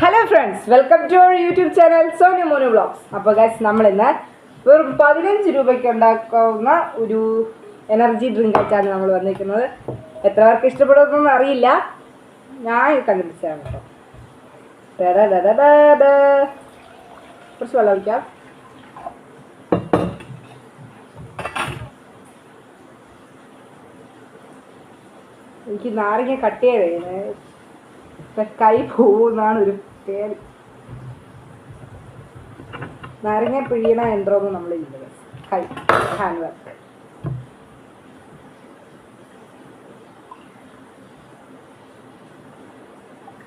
Hello friends, welcome to our YouTube channel Sonu Monu vlogs. അപ്പോൾ guys, നമ്മളിന്ന് വെറും 15 രൂപയ്ക്ക് ഉണ്ടാക്കാവുന്ന ഒരു എനർജി ഡ്രിങ്ക് ആയിട്ടാണ് നമ്മൾ വന്നിരിക്കുന്നത്. എത്ര പേർക്ക് ഇഷ്ടപ്പെടുമെന്നൊന്നും അറിയില്ല, ഞാൻ കണ്ടുപിടിച്ചതാണ് കേട്ടോ. കുറച്ച് വെള്ളം ഒഴിക്കാം. എനിക്ക് നാരങ്ങ കട്ട് ചെയ്തേ, കൈ പോകുന്നാണ് ഒരു പേര്. നാരങ്ങ പിഴിയണ യന്ത്രമൊന്നും നമ്മളില്ല, കൈ ഹാൻഡ് വർക്ക്.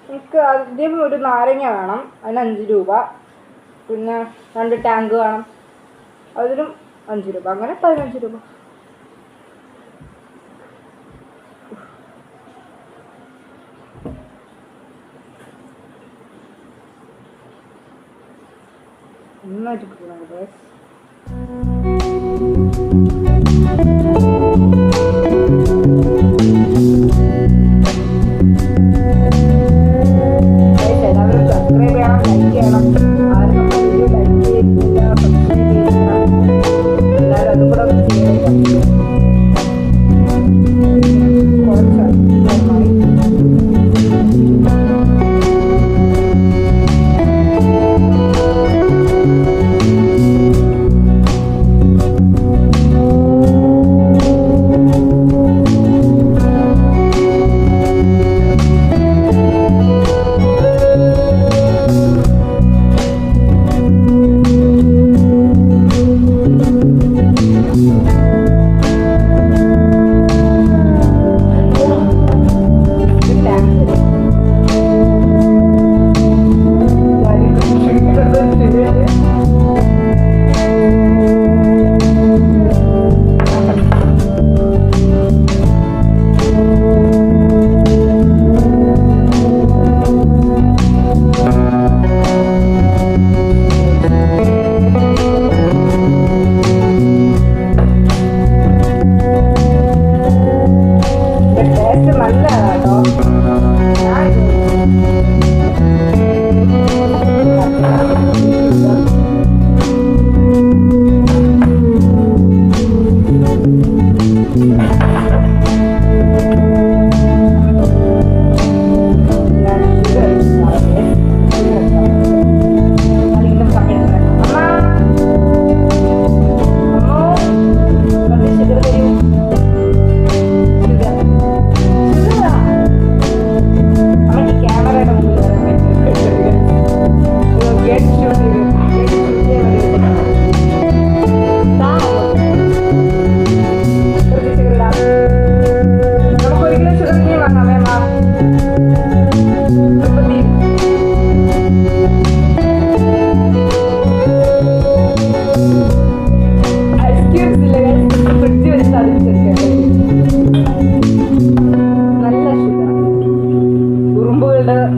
എനിക്ക് ആദ്യം ഒരു നാരങ്ങ വേണം, അതിന് 5 രൂപ. പിന്നെ 2 ടാങ്ക് വേണം, അതിനും 5 രൂപ. അങ്ങനെ 15 രൂപ. നന്നായിട്ട് കിട്ടണം.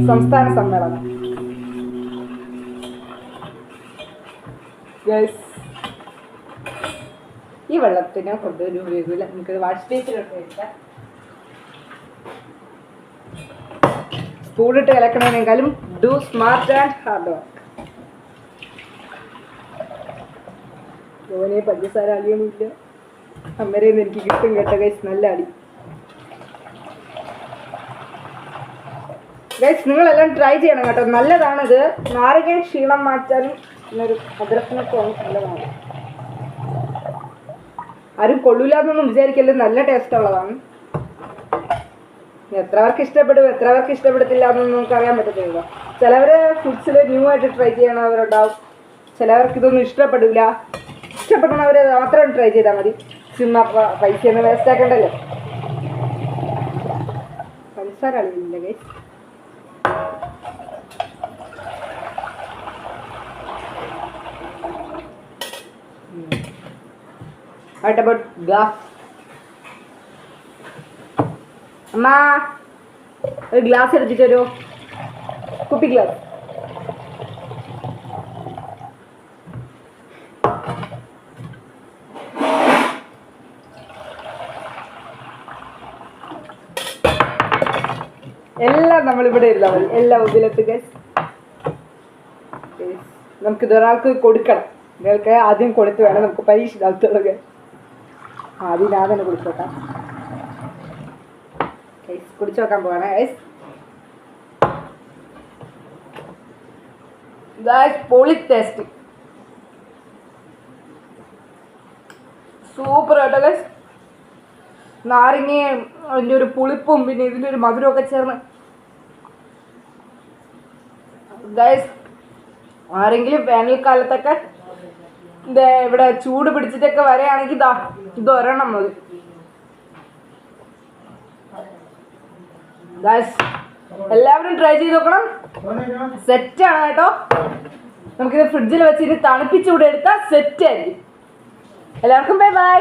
സംസ്ഥാന സമ്മേളനം. ഈ വെള്ളത്തിനെ കൊണ്ടൊരു ഉപയോഗിക്കില്ല. നമുക്കത് വാഷ് ബേസിലൊക്കെ ഇട്ടാൽ സ്പൂണിട്ട് കലക്കണേക്കാളും do smart and hard work. ഓനെ പഞ്ചസാര അടിയൊന്നുമില്ല, അമ്മരേന്ന് എനിക്ക് കിട്ടും കേട്ട ഗൈസ്. നല്ല അടി ഗൈസ്, നിങ്ങളെല്ലാം ട്രൈ ചെയ്യണം കേട്ടോ, നല്ലതാണിത്. നാരങ്ങ ക്ഷീണം മാറ്റാനും പിന്നൊരു മധുരത്തിനൊക്കെ നല്ലതാണ്. ആരും കൊള്ളൂല എന്നൊന്നും വിചാരിക്കല്ലേ, നല്ല ടേസ്റ്റ് ഉള്ളതാണ്. എത്ര പേർക്ക് ഇഷ്ടപ്പെടും, എത്ര പേർക്ക് ഇഷ്ടപ്പെടത്തില്ല എന്നൊന്നും നമുക്ക് അറിയാൻ പറ്റത്തില്ല. ചിലവര് ഫുഡ്സിൽ ന്യൂ ആയിട്ട് ട്രൈ ചെയ്യണവരുണ്ടാവും, ചിലവർക്ക് ഇതൊന്നും ഇഷ്ടപ്പെടില്ല. ഇഷ്ടപ്പെടുന്നവർ മാത്രം ട്രൈ ചെയ്താൽ മതി. ചുമ്മാ പൈസ ഒന്നും വേസ്റ്റ് ആക്കണ്ടല്ലോ. പഞ്ചസാര അളിയില്ല ഗൈസ്. What about glass? അമ്മ, ഒരു ഗ്ലാസ് എടുത്തിട്ട് വരൂ, കുപ്പി ഗ്ലാസ്. എല്ലാം നമ്മളിവിടെ ഇരുന്നാൽ മതി, എല്ലാം ഇതിലെത്തുക. നമുക്കിത് ഒരാൾക്ക് കൊടുക്കണം. നിങ്ങൾക്ക് ആദ്യം കൊടുത്ത് വേണം നമുക്ക് പരീക്ഷ നടത്തുള്ളത്. ആദ്യം ഞാൻ തന്നെ കുടിച്ചു നോക്കാം. കുടിച്ചു നോക്കാൻ പോവാണ് പൊളി ടേസ്റ്റ്, സൂപ്പർ ആട്ടോ ഗൈസ്. നാരങ്ങയും അതിൻ്റെ ഒരു പുളിപ്പും പിന്നെ ഇതിൻ്റെ ഒരു മധുരവും ഒക്കെ ചേർന്ന് ഗൈസ്, ആരെങ്കിലും വേനൽക്കാലത്തൊക്കെ ഇവിടെ ചൂട് പിടിച്ചിട്ടൊക്കെ വരെയാണെങ്കിൽ ഇത് ഒരെണ്ണം മതി ഗൈസ്. എല്ലാവരും ട്രൈ ചെയ്ത് നോക്കണം, സെറ്റാണ് കേട്ടോ. നമുക്കിത് ഫ്രിഡ്ജിൽ വെച്ച് ഇത് തണുപ്പിച്ചുകൂടെ എടുത്താൽ സെറ്റ് ആയിരിക്കും. എല്ലാവർക്കും ബൈ ബൈ.